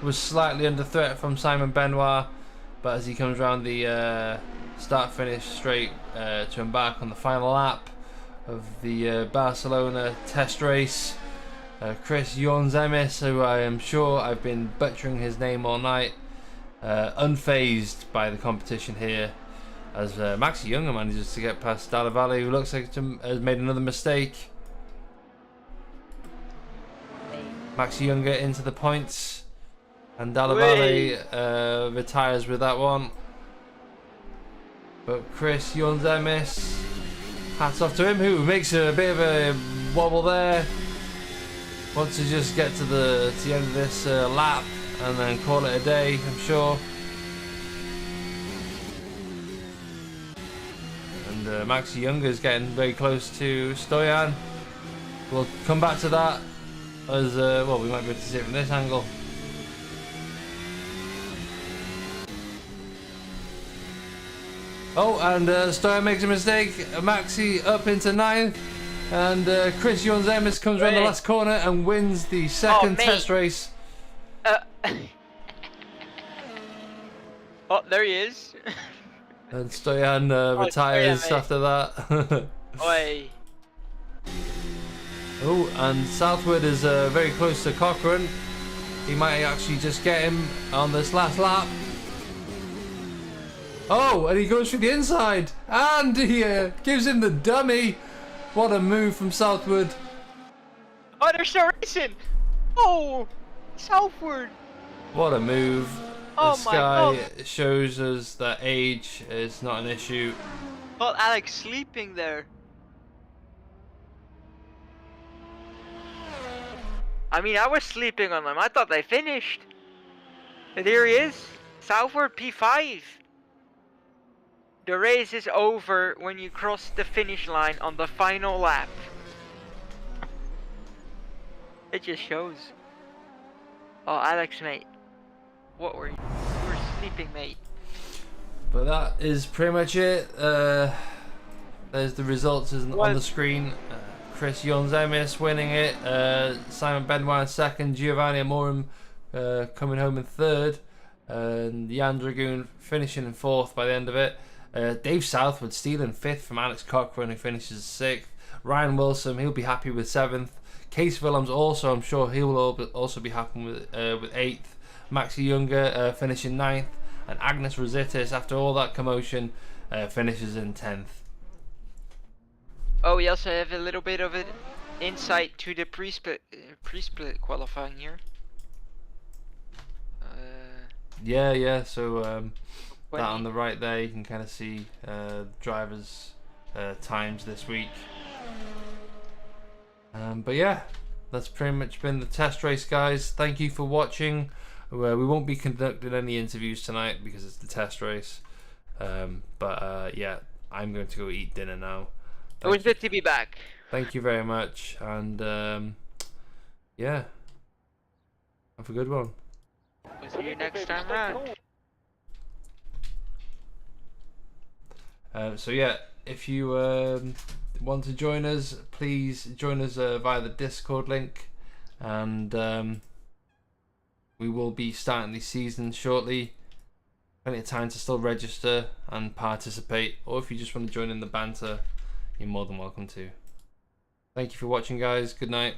Was slightly under threat from Simon Benoit, but as he comes around the start-finish straight to embark on the final lap of the Barcelona test race, Chris Jornzemis, who I am sure I've been butchering his name all night, unfazed by the competition here, as Maxi Younger manages to get past Dalla Valle, who looks like has made another mistake. Maxi Younger into the points. And Dalla Valle retires with that one. But Chris Jornzemis, hats off to him, who makes a bit of a wobble there. Wants to just get to the end of this lap and then call it a day, I'm sure. And Maxi Younger is getting very close to Stoyan. We'll come back to that as well. We might be able to see it from this angle. Oh, and Stoyan makes a mistake. Maxi up into 9th. And Chris Jornzemis comes around the last corner and wins the second test race. Oh, there he is. And Stoyan retires after that. Oi. Oh, and Southwood is very close to Cochrane. He might actually just get him on this last lap. Oh, and he goes through the inside, and he gives him the dummy. What a move from Southwood. Oh, they're still racing. Oh, Southwood. What a move. Oh this my guy God. shows us that age is not an issue. Well, Alex sleeping there. I mean, I was sleeping on them. I thought they finished. And here he is. Southwood P5. The race is over when you cross the finish line on the final lap. It just shows. Oh, Alex, mate. What were you? You were sleeping, mate. But that is pretty much it. There's the results on the screen. Chris Jornzemis winning it. Simon Benoit in 2nd. Giovanni Amorim coming home in 3rd. And Jan Dragoon finishing in 4th by the end of it. Dave Southwood stealing 5th from Alex Cochrane, who finishes 6th. Ryan Wilson, he'll be happy with 7th. Case Willems also, I'm sure he will also be happy with 8th. Maxi Younger finishing 9th. And Agnes Rositis, after all that commotion, finishes in 10th. Oh, we also have a little bit of an insight to the pre-split qualifying here. Yeah. So that on the right there, you can kind of see drivers' times this week. But yeah, that's pretty much been the test race, guys. Thank you for watching. We won't be conducting any interviews tonight because it's the test race. But yeah, I'm going to go eat dinner now. It was good to be back. Thank you very much, and yeah, have a good one. We'll see you next time around. So yeah, if you want to join us, please join us via the Discord link, and we will be starting the season shortly. Plenty of time to still register and participate, or if you just want to join in the banter, you're more than welcome to. Thank you for watching, guys. Good night.